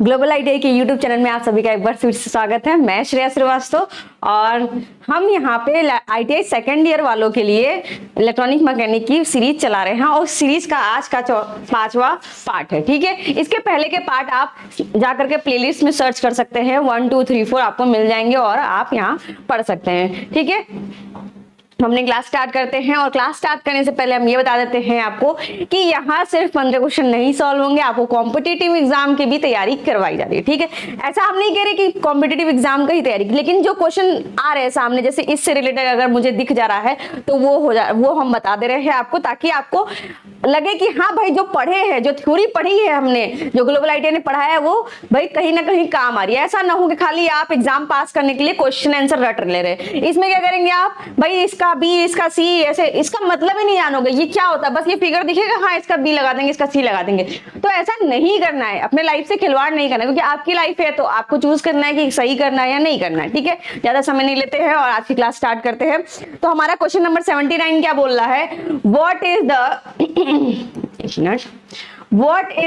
Global ITI के YouTube channel में आप सभी का एक बार फिर से स्वागत है। मैं श्रेया श्रीवास्तव और हम यहाँ पे आईटीआई सेकेंड ईयर वालों के लिए इलेक्ट्रॉनिक मैकेनिक की सीरीज चला रहे हैं और सीरीज का आज का 5वां पार्ट है। ठीक है, इसके पहले के पार्ट आप जाकर के प्लेलिस्ट में सर्च कर सकते हैं, 1 2 3 4 आपको मिल जाएंगे और आप यहाँ पढ़ सकते हैं। ठीक है, हमने क्लास स्टार्ट करते हैं और क्लास स्टार्ट करने से पहले हम ये बता देते हैं आपको कि यहाँ सिर्फ 15 क्वेश्चन नहीं सॉल्व होंगे, आपको कॉम्पिटिटिव एग्जाम की भी तैयारी करवाई जा रही है। ठीक है, ऐसा हम नहीं कह रहे कि कॉम्पिटिटिव एग्जाम का ही तैयारी, लेकिन जो क्वेश्चन आ रहे हैं सामने, जैसे इससे रिलेटेड अगर मुझे दिख जा रहा है तो वो हम बता दे रहे हैं आपको, ताकि आपको लगे कि हाँ भाई जो पढ़े हैं, जो थ्योरी पढ़ी है हमने, जो ग्लोबल आईटीआई ने पढ़ाया है वो भाई कहीं ना कहीं काम आ रही है। ऐसा ना हो कि खाली आप एग्जाम पास करने के लिए क्वेश्चन आंसर रट ले रहे। इसमें क्या करेंगे आप, भाई इसका बी इसका सी, ऐसे इसका मतलब ही नहीं जानोगे ये क्या होता है, बस ये फिगर दिखेगा, हाँ इसका बी लगा देंगे, इसका सी लगा देंगे। तो ऐसा नहीं करना है, अपने लाइफ से खिलवाड़ नहीं करना है, क्योंकि आपकी लाइफ है तो आपको चूज करना है कि सही करना है या नहीं करना है। ठीक है, ज्यादा समय नहीं लेते हैं और आज की क्लास स्टार्ट करते हैं। तो हमारा क्वेश्चन नंबर 79 क्या बोल रहा है, व्हाट इज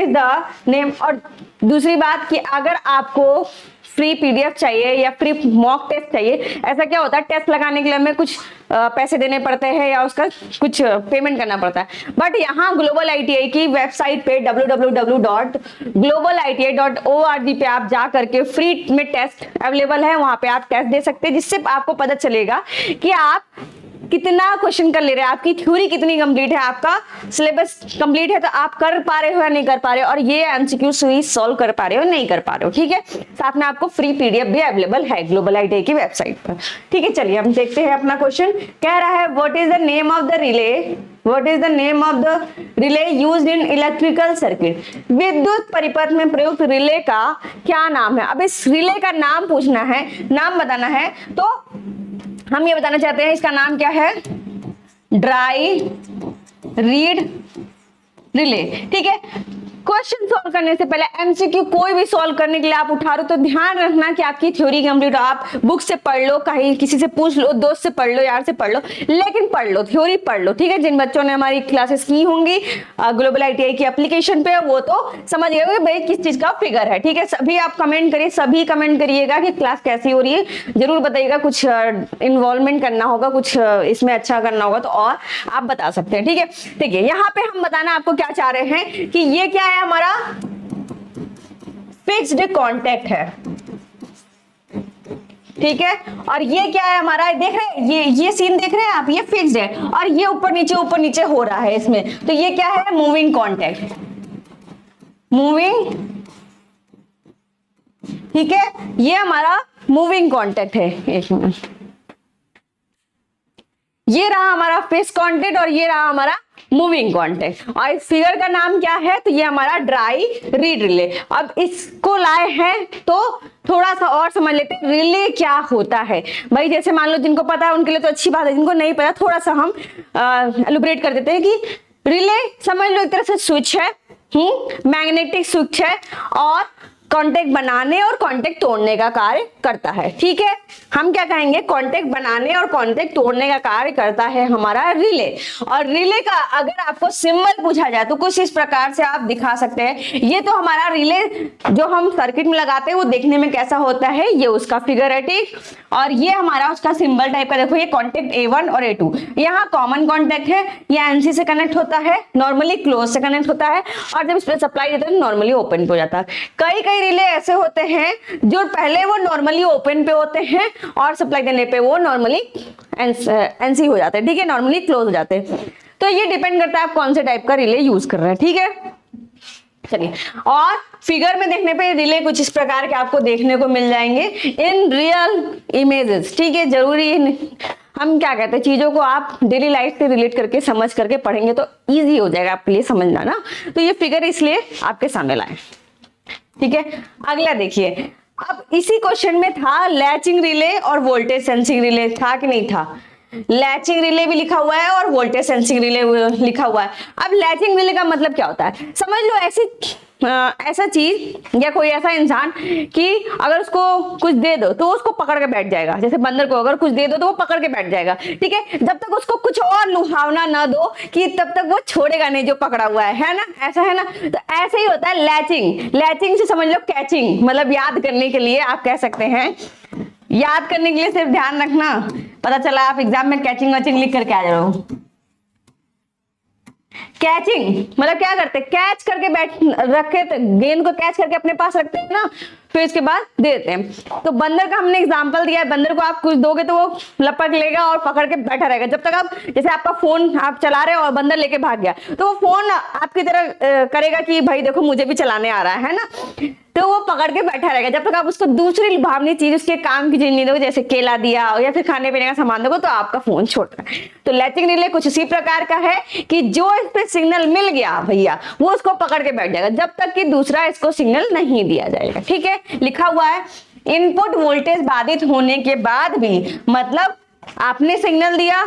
द नेम। और दूसरी बात कि अगर आपको फ्री पीडीएफ चाहिए या फ्री मॉक टेस्ट चाहिए, ऐसा क्या होता है टेस्ट लगाने के लिए हमें कुछ पैसे देने पड़ते हैं या उसका कुछ पेमेंट करना पड़ता है, बट यहाँ ग्लोबल आईटीआई की वेबसाइट पे www.globaliti.org पे आप जा करके फ्री में टेस्ट अवेलेबल है, वहां पे आप टेस्ट दे सकते हैं, जिससे आपको पता चलेगा कि आप कितना क्वेश्चन कर ले रहे हैं, आपकी थ्योरी कितनी कंप्लीट है, आपका सिलेबस कंप्लीट है तो आप कर पा रहे हो या नहीं कर पा रहे हो, और ये एमसीक्यू सीरीज सॉल्व कर पा रहे हो नहीं कर पा रहे हो। ठीक है, साथ में आपको फ्री पीडीएफ भी अवेलेबल है ग्लोबल आईटीआई की वेबसाइट पर। ठीक है, चलिए हम देखते हैं अपना क्वेश्चन। कह रहा है what is the name of the relay used in electrical circuit. विद्युत परिपथ में प्रयुक्त रिले का क्या नाम है। अब इस रिले का नाम पूछना है, नाम बताना है, तो हम ये बताना चाहते हैं इसका नाम क्या है, ड्राई रीड रिले। ठीक है, क्वेश्चन सॉल्व करने से पहले एमसीक्यू कोई भी सॉल्व करने के लिए आप उठा रहे हो तो ध्यान रखना कि आपकी थ्योरी कंप्लीट हो। आप बुक से पढ़ लो, कहीं किसी से पूछ लो, दोस्त से पढ़ लो, यार से पढ़ लो, लेकिन पढ़ लो, थ्योरी पढ़ लो। ठीक है, जिन बच्चों ने हमारी क्लासेस की होंगी ग्लोबल आईटीआई की एप्लीकेशन पे, वो तो समझ गए होंगे भाई किस चीज का फिगर है। ठीक है, सभी आप कमेंट करिए, सभी कमेंट करिएगा कि क्लास कैसी हो रही है, जरूर बताइएगा। कुछ इन्वॉल्वमेंट करना होगा, कुछ इसमें अच्छा करना होगा तो और आप बता सकते हैं। ठीक है, ठीक है, यहाँ पे हम बताना आपको क्या चाह रहे हैं कि ये क्या है, हमारा फिक्स्ड कांटेक्ट है। ठीक है, और ये क्या है हमारा, देख रहे हैं ये सीन देख रहे हैं आप, ये फिक्स्ड है और ये ऊपर नीचे हो रहा है इसमें, तो ये क्या है, मूविंग कांटेक्ट, मूविंग। ठीक है, ये हमारा मूविंग कांटेक्ट है। एक मिनट, ये रहा हमारा फिक्स्ड कांटेक्ट और ये रहा हमारा मूविंग कांटेक्ट, और इस फिगर का नाम क्या है, तो ये हमारा ड्राई रीड रिले। अब इसको लाए हैं तो थोड़ा सा और समझ लेते हैं रिले क्या होता है। भाई जैसे मान लो जिनको पता है उनके लिए तो अच्छी बात है, जिनको नहीं पता थोड़ा सा हम एलुब्रेट कर देते हैं कि रिले समझ लो एक तरह से स्विच है, मैग्नेटिक स्विच है और कांटेक्ट बनाने और कांटेक्ट तोड़ने का कार्य करता है। ठीक है, हम क्या कहेंगे, कांटेक्ट बनाने और कांटेक्ट तोड़ने का कार्य करता है हमारा रिले। और रिले का अगर आपको सिंबल पूछा जाए तो कुछ इस प्रकार से आप दिखा सकते हैं। ये तो हमारा रिले जो हम सर्किट में लगाते हैं वो देखने में कैसा होता है, ये उसका फिगर है। ठीक, और ये हमारा उसका सिंबल टाइप का, देखो ये कांटेक्ट A1 और A2, यहाँ कॉमन कांटेक्ट है, ये NC से कनेक्ट होता है, नॉर्मली क्लोज से कनेक्ट होता है, और जब इस पर सप्लाई देते हैं नॉर्मली ओपन पे हो जाता है। कई रिले ऐसे होते हैं जो पहले वो नॉर्मली ओपन पे होते हैं और सप्लाई देने पे वो नॉर्मली एनसी हो जाते हैं। ठीक है, नॉर्मली क्लोज हो जाते हैं। तो ये डिपेंड करता है आप कौन से टाइप का रिले यूज कर रहे हैं। ठीक है, चलिए, और फिगर में देखने पे रिले कुछ इस प्रकार के आपको देखने को मिल जाएंगे इन रियल इमेजेस। ठीक है, जरूरी हम क्या कहते हैं, चीजों को आप डेली लाइफ से रिलेट करके समझ करके पढ़ेंगे तो इजी हो जाएगा आपके लिए समझना ना। तो ये फिगर इसलिए आपके सामने लाए। ठीक है, अगला देखिए, अब इसी क्वेश्चन में था लैचिंग रिले और वोल्टेज सेंसिंग रिले, था कि नहीं था। लैचिंग रिले भी लिखा हुआ है और वोल्टेज सेंसिंग रिले लिखा हुआ है। अब लैचिंग रिले का मतलब क्या होता है, समझ लो ऐसी ऐसा चीज या कोई ऐसा इंसान कि अगर उसको कुछ दे दो तो उसको पकड़ के बैठ जाएगा। जैसे बंदर को अगर कुछ दे दो तो वो पकड़ के बैठ जाएगा, ठीक है, जब तक उसको कुछ और लुभावना ना दो कि तब तक वो छोड़ेगा नहीं जो पकड़ा हुआ है ना, ऐसा है ना। तो ऐसे ही होता है लैचिंग। लैचिंग से समझ लो कैचिंग, मतलब याद करने के लिए आप कह सकते हैं, याद करने के लिए सिर्फ ध्यान रखना, पता चला आप एग्जाम में कैचिंग वैचिंग लिख करके आ जाओ। कैचिंग मतलब क्या करते, कैच करके बैठ रखे, गेंद को कैच करके अपने पास रखते हैं ना, फिर इसके बाद दे देते हैं। तो बंदर का हमने एग्जांपल दिया है, बंदर को आप कुछ दोगे तो वो लपक लेगा और पकड़ के बैठा रहेगा जब तक आप, जैसे आपका फोन आप चला रहे हो और बंदर लेके भाग गया तो वो फोन आपकी तरह करेगा कि भाई देखो मुझे भी चलाने आ रहा है ना, तो वो पकड़ के बैठा रहेगा जब तक आप उसको दूसरी लुभावनी चीज, उसके काम की चीज नहीं दोगे, जैसे केला दिया या फिर खाने पीने का सामान दोगे तो आपका फोन छोड़ रहा है। तो लैचिंग रिले कुछ इसी प्रकार का है कि जो इस पे सिग्नल मिल गया भैया वो उसको पकड़ के बैठ जाएगा जब तक कि दूसरा इसको सिग्नल नहीं दिया जाएगा, ठीक है। लिखा हुआ है इनपुट वोल्टेज बाधित होने के बाद भी, मतलब आपने सिग्नल दिया,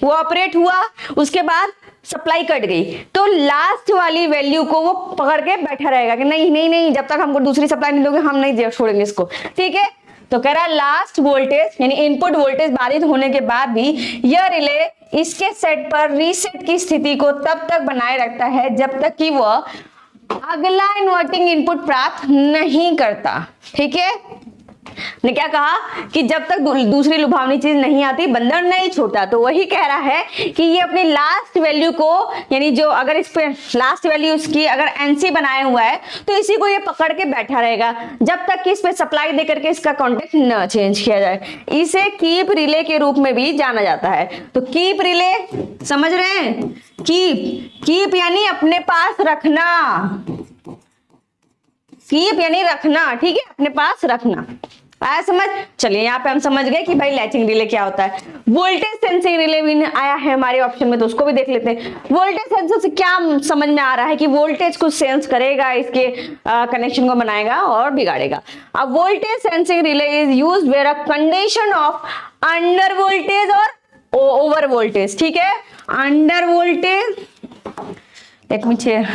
वो ऑपरेट हुआ, उसके बाद सप्लाई कट गई तो लास्ट वाली वैल्यू को वो पकड़ के बैठा रहेगा कि नहीं नहीं नहीं, जब तक हमको दूसरी सप्लाई नहीं दोगे हम नहीं छोड़ेंगे इसको, ठीक है। तो कह रहा लास्ट वोल्टेज यानी इनपुट वोल्टेज बाधित होने के बाद भी यह रिले इसके सेट पर रीसेट की स्थिति को तब तक बनाए रखता है जब तक कि वह अगला इन्वर्टिंग इनपुट प्राप्त नहीं करता, ठीक है। ने क्या कहा कि जब तक दूसरी लुभावनी चीज नहीं आती बंदर नहीं छोड़ता, तो वही कह रहा है कि ये अपनी लास्ट वैल्यू को, यानी जो अगर इस पे लास्ट वैल्यू इसकी अगर एनसी बनाया हुआ है तो इसी को ये पकड़ के बैठा रहेगा जब तक कि इस पे सप्लाई देकर के इसका कॉन्टेक्ट न चेंज किया जाए। इसे कीप रिले के रूप में भी जाना जाता है। तो कीप रिले समझ रहे हैं, कीप यानी अपने पास रखना, कीप यानी रखना, ठीक है, अपने पास रखना, आया समझ। चलिए यहाँ पे हम समझ गए कि भाई लैचिंग रिले क्या होता है। वोल्टेज सेंसिंग रिले भी आया है हमारे ऑप्शन में, तो उसको भी देख लेते हैं। वोल्टेज सेंसर से क्या समझ में आ रहा है कि वोल्टेज को सेंस करेगा, इसके कनेक्शन को बनाएगा और बिगाड़ेगा। अब voltage sensing relay is used where a condition of under voltage और ओवर वोल्टेज, ठीक है। Under voltage, let me change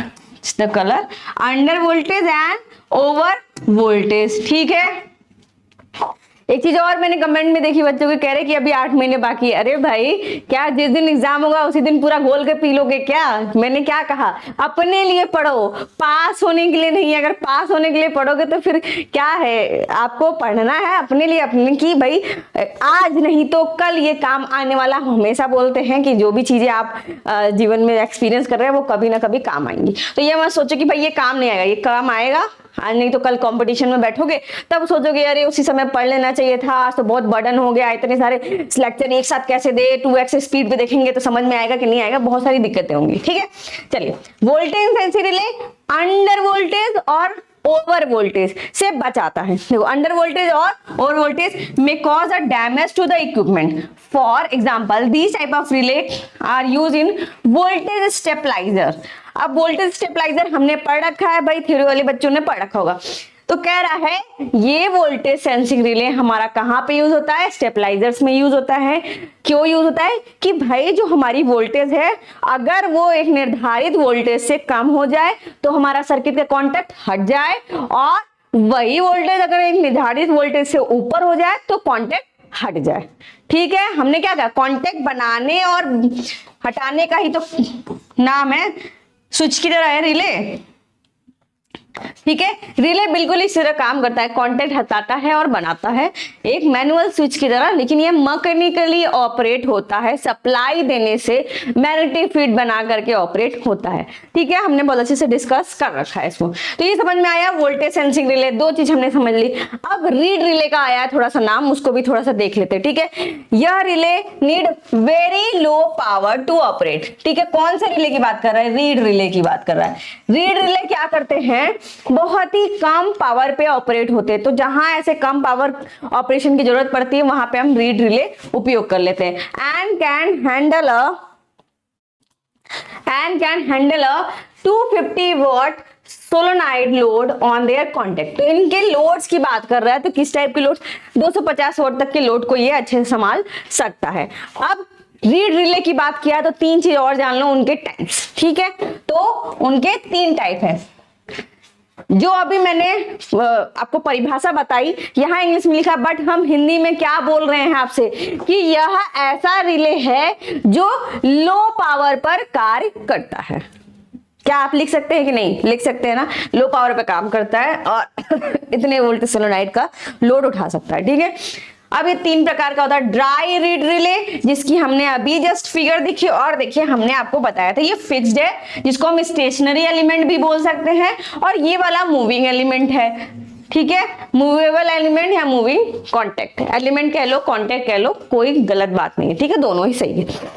the colour, under voltage and over voltage, ठीक है। एक चीज और मैंने कमेंट में देखी, बच्चों के कह रहे कि अभी 8 महीने बाकी है। अरे भाई क्या जिस दिन एग्जाम होगा उसी दिन पूरा घोल के पी लोगे क्या? मैंने क्या कहा, अपने लिए पढ़ो, पास होने के लिए नहीं। अगर पास होने के लिए पढ़ोगे तो फिर क्या है, आपको पढ़ना है अपने लिए, अपने की भाई आज नहीं तो कल ये काम आने वाला। हमेशा बोलते हैं कि जो भी चीजें आप जीवन में एक्सपीरियंस कर रहे हैं वो कभी ना कभी काम आएंगी। तो ये मत सोचो कि भाई ये काम नहीं आएगा, ये काम आएगा, आज नहीं तो कल कंपटीशन में बैठोगे तब सोचोगे अरे उसी समय पढ़ लेना चाहिए था, आज तो बहुत बर्डन हो गया, इतने सारे लेक्चर एक साथ कैसे दे, 2x स्पीड पे देखेंगे तो समझ में आएगा कि नहीं आएगा, बहुत सारी दिक्कतें होंगी, ठीक है। चलिए, voltage sensing relay under voltage और ओवर वोल्टेज से बचाता है। देखो, अंडर वोल्टेज और ओवर वोल्टेज में cause a damage to the equipment. For example these type of relay are use in voltage stabiliser. अब वोल्टेज स्टेबलाइजर हमने पढ़ रखा है भाई, थ्योरी वाले बच्चों ने पढ़ रखा होगा। तो कह रहा है ये वोल्टेज सेंसिंग रिले हमारा कहाँ पे यूज होता है, स्टेबलाइजर्स में यूज होता है। क्यों यूज होता है कि भाई जो हमारी वोल्टेज है अगर वो एक निर्धारित वोल्टेज से कम हो जाए तो हमारा सर्किट का कॉन्टेक्ट हट जाए, और वही वोल्टेज अगर एक निर्धारित वोल्टेज से ऊपर हो जाए तो कॉन्टेक्ट हट जाए, ठीक है। हमने क्या कहा, कॉन्टेक्ट बनाने और हटाने का ही तो नाम है, स्विच की तरह है रिले, ठीक है। रिले बिल्कुल इसी तरह काम करता है, कॉन्टेक्ट हटाता है और बनाता है, एक मैनुअल स्विच की तरह, लेकिन ये मैकेनिकली ऑपरेट होता है, सप्लाई देने से मैग्नेटिक फील्ड बना करके ऑपरेट होता है, ठीक है। हमने बहुत अच्छे से डिस्कस कर रखा है इसको। तो ये समझ में आया वोल्टेज सेंसिंग रिले, दो चीज हमने समझ ली। अब रीड रिले का आया है थोड़ा सा नाम, उसको भी थोड़ा सा देख लेते हैं, ठीक है। यह relay need very low power to operate, ठीक है। कौन से रिले की बात कर रहा है, रीड रिले की बात कर रहा है। रीड रिले क्या करते हैं, बहुत ही कम पावर पे ऑपरेट होते हैं, तो जहां ऐसे कम पावर ऑपरेशन की जरूरत पड़ती है वहां पे हम रीड रिले उपयोग कर लेते हैं। And can handle a 250 what solenoid load on their contact. तो इनके लोड्स की बात कर रहा है, तो किस टाइप के लोड, 250 वॉट तक के लोड को ये अच्छे से संभाल सकता है। अब रीड रिले की बात किया तो तीन चीज और जान लो, उनके टाइप्स, ठीक है। तो उनके तीन टाइप है। जो अभी मैंने आपको परिभाषा बताई, यहाँ इंग्लिश में लिखा, बट हम हिंदी में क्या बोल रहे हैं आपसे कि यह ऐसा रिले है जो लो पावर पर कार्य करता है। क्या आप लिख सकते हैं कि नहीं? लिख सकते हैं ना। लो पावर पे काम करता है और इतने वोल्ट सोलेनोइड का लोड उठा सकता है। ठीक है, अब ये 3 प्रकार का होता है। ड्राई रीड रिले, जिसकी हमने अभी जस्ट फिगर दिखी, और देखिए हमने आपको बताया था ये फिक्स्ड है, जिसको हम स्टेशनरी एलिमेंट भी बोल सकते हैं, और ये वाला मूविंग एलिमेंट है। ठीक है, मूवेबल एलिमेंट या मूविंग कॉन्टेक्ट एलिमेंट कह लो, कॉन्टेक्ट कह लो, कोई गलत बात नहीं है। ठीक है, दोनों ही सही है।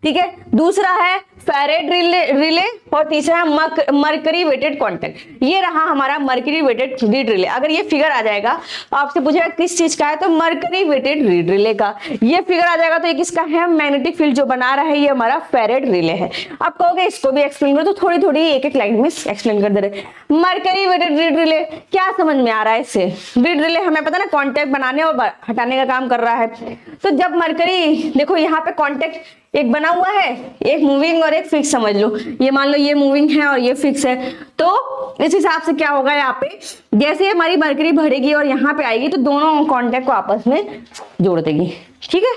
ठीक है, दूसरा है फेरेड रिले और तीसरा है मरकरी वेटेड कॉन्टेक्ट। ये रहा हमारा मरकरी वेटेड रीड रिले। अगर ये फिगर आ जाएगा तो आपसे पूछेगा किस चीज का है, तो मरकरी वेटेड रीड रिले का। ये फिगर आ जाएगा तो ये किसका है? मैग्नेटिक फील्ड जो बना रहा है ये हमारा फेरेड रिले है। आप कहोगे इसको भी एक्सप्लेन करो, तो थोड़ी थोड़ी एक लाइन में एक्सप्लेन कर दे रहे। मरकरी वेटेड रीड रिले क्या समझ में आ रहा है इससे? रीड रिले हमें पता ना कॉन्टेक्ट बनाने और हटाने का काम कर रहा है। तो जब मरकरी, देखो यहाँ पे कॉन्टेक्ट एक बना हुआ है, एक मूविंग और एक फिक्स समझ लो। ये मान लो ये मूविंग है और ये फिक्स है, तो इस हिसाब से क्या होगा, यहाँ पे जैसे हमारी मरकरी बढ़ेगी और यहाँ पे आएगी तो दोनों कांटेक्ट को आपस में जोड़ देगी। ठीक है,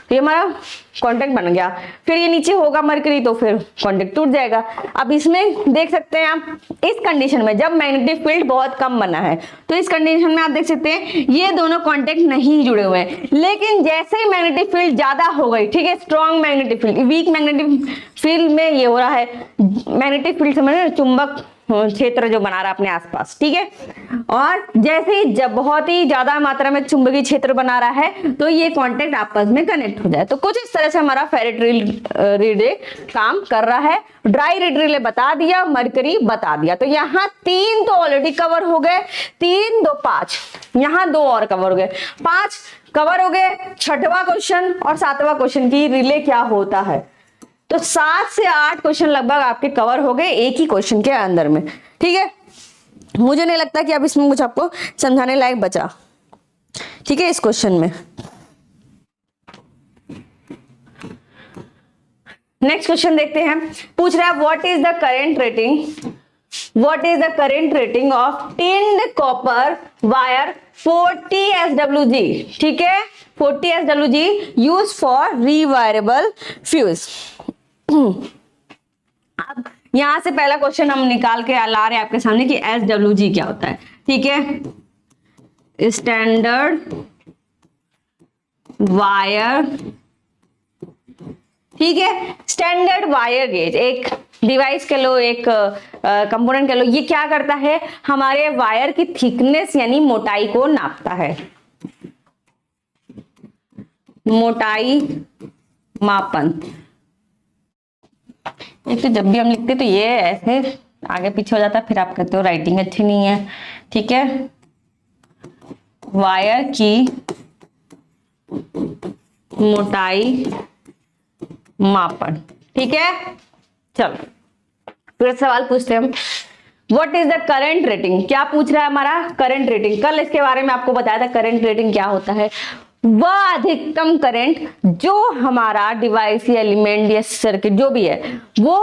तो ये हमारा कांटेक्ट बन गया। फिर ये नीचे होगा मरकरी तो फिर कांटेक्ट टूट जाएगा। अब इसमें देख सकते हैं आप, इस कंडीशन में जब मैग्नेटिक फील्ड बहुत कम बना है तो इस कंडीशन में आप देख सकते हैं ये दोनों कांटेक्ट नहीं जुड़े हुए हैं। लेकिन जैसे ही मैग्नेटिक फील्ड ज्यादा हो गई, ठीक है, strong magnetic field, weak magnetic field में ये हो रहा है, मैग्नेटिक फील्ड समझ रहे, चुंबक क्षेत्र जो बना रहा है अपने आसपास। ठीक है, और जैसे ही जब बहुत ही ज्यादा मात्रा में चुंबकीय क्षेत्र बना रहा है तो ये कांटेक्ट आपस में कनेक्ट हो जाए। तो कुछ इस तरह से हमारा फेरेड रिले काम कर रहा है। ड्राई रीड रिले बता दिया, मरकरी बता दिया। तो यहाँ 3 तो ऑलरेडी कवर हो गए, 3 2 5, यहाँ 2 और कवर हो गए, 5 कवर हो गए। 6वां क्वेश्चन और 7वां क्वेश्चन की रिले क्या होता है, तो 7 से 8 क्वेश्चन लगभग आपके कवर हो गए एक ही क्वेश्चन के अंदर में। ठीक है, मुझे नहीं लगता कि अब इसमें कुछ आपको समझाने लायक बचा। ठीक है, इस क्वेश्चन में नेक्स्ट क्वेश्चन देखते हैं। पूछ रहा है what is the current rating of tinned copper wire 40 SWG। ठीक है, 40 SWG use for rewirable fuse. अब यहां से पहला क्वेश्चन हम निकाल के ला रहे हैं आपके सामने कि SWG क्या होता है। ठीक है, स्टैंडर्ड वायर। ठीक है, स्टैंडर्ड वायर गेज एक डिवाइस कह लो, एक कंपोनेंट कह लो। ये क्या करता है, हमारे वायर की थिकनेस यानी मोटाई को नापता है। मोटाई मापन। एक तो जब भी हम लिखते तो ये ऐसे आगे पीछे हो जाता है, फिर आप कहते हो राइटिंग अच्छी नहीं है। ठीक है, वायर की मोटाई मापन। ठीक है, चलो फिर सवाल पूछते हैं हम। What is the current rating? क्या पूछ रहा है हमारा? Current rating. कल इसके बारे में आपको बताया था करंट रेटिंग क्या होता है। वह अधिकतम करंट जो हमारा डिवाइस या एलिमेंट या सर्किट जो भी है वो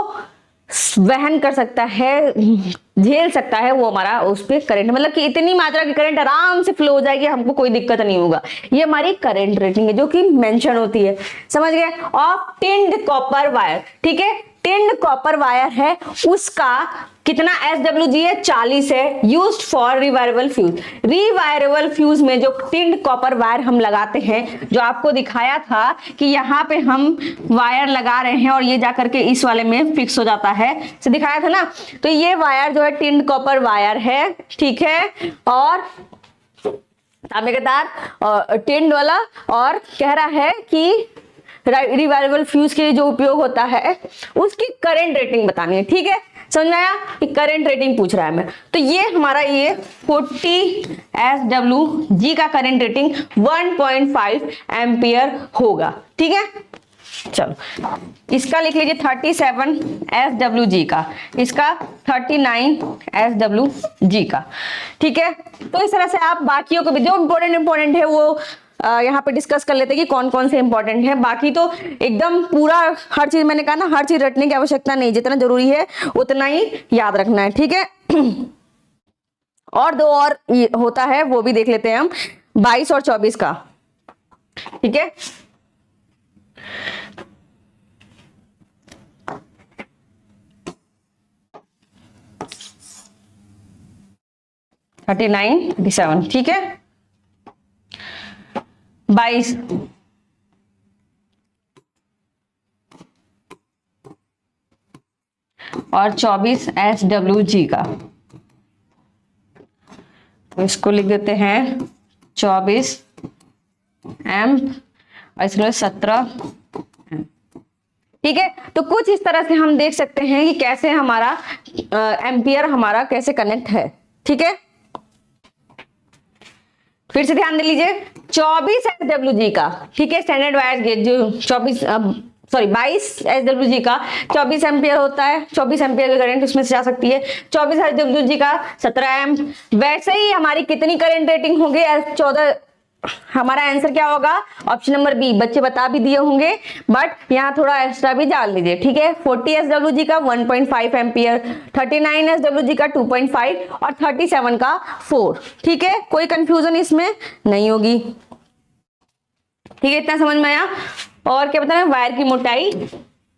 वहन कर सकता है, झेल सकता है, वो हमारा उस पर करंट, मतलब कि इतनी मात्रा की करंट आराम से फ्लो हो जाएगी, हमको कोई दिक्कत नहीं होगा। ये हमारी करंट रेटिंग है जो कि मेंशन होती है। समझ गए? Of tinned copper wire. ठीक है, टिन्ड कॉपर वायर है, उसका कितना SWG है? 40 है। Used for rewirable fuse. Rewirable fuse में जो टिन्ड कॉपर वायर हम लगाते हैं, जो आपको दिखाया था कि यहाँ पे हम वायर लगा रहे हैं और ये जाकर के इस वाले में फिक्स हो जाता है, से दिखाया था ना। तो ये वायर जो है टिन्ड कॉपर वायर है। ठीक है, और तांबे का तार टिन्ड वाला, और कह रहा है कि रिवायरेबल फ्यूज के लिए जो उपयोग होता है उसकी करंट रेटिंग बतानी है। ठीक है, समझ में आया कि करंट रेटिंग पूछ रहा है मैं। तो ये हमारा ये 40 SWG का करंट रेटिंग 1.5 एम्पियर होगा। ठीक है, चलो इसका लिख लीजिए 37 SWG का, इसका 39 SWG का। ठीक है, तो इस तरह से आप बाकियों को भी जो इंपॉर्टेंट है वो यहाँ पे डिस्कस कर लेते हैं कि कौन कौन से इंपॉर्टेंट है। बाकी तो एकदम पूरा हर चीज, मैंने कहा ना, हर चीज रटने की आवश्यकता नहीं, जितना जरूरी है उतना ही याद रखना है, ठीक है। और दो और होता है, वो भी देख लेते हैं हम, 22 और 24 का, ठीक है। थर्टी 37, ठीक है। 22 और 24 SWG का, तो इसको लिख देते हैं 24 एम्प और इसमें 17, ठीक है। तो कुछ इस तरह से हम देख सकते हैं कि कैसे हमारा एम्पियर हमारा कैसे कनेक्ट है, ठीक है। फिर से ध्यान दे लीजिए, 24 SWG का, ठीक है, स्टैंडर्ड वायर गेज जो 22 SWG का 24 एम्पियर होता है, 24 एम्पियर का करंट उसमें से जा सकती है। 24 SWG का 17 एम्प। वैसे ही हमारी कितनी करंट रेटिंग होगी 14, हमारा आंसर क्या होगा, ऑप्शन नंबर बी। बच्चे बता भी दिए होंगे, बट यहाँ थोड़ा एक्स्ट्रा भी डाल लीजिए, ठीक है। 40 SWG का 1.5 एम्पियर, 39 SWG का 2.5 और 37 का 4, ठीक है। कोई कंफ्यूजन इसमें नहीं होगी, ठीक है। इतना समझ में आया। और क्या बताया, वायर की मोटाई,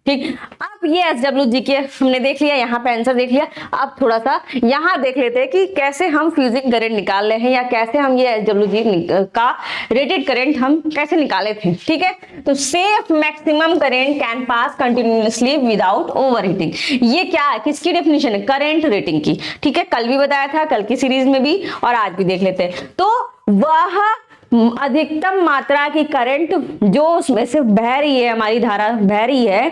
ठीक। अब ये SWG के हमने देख लिया, यहाँ पे आंसर देख लिया। अब थोड़ा सा यहाँ देख लेते हैं कि कैसे हम फ्यूजिंग करंट निकाल रहे हैं, या कैसे हम ये SWG का रेटेड करंट हम कैसे निकाले थे, ठीक है। तो safe maximum current can pass continuously without overheating, ये क्या है, किसकी डेफिनेशन है, करंट रेटिंग की, ठीक है। कल भी बताया था, कल की सीरीज में भी, और आज भी देख लेते हैं। तो वह अधिकतम मात्रा की करंट जो उसमें से बह रही है, हमारी धारा बह रही है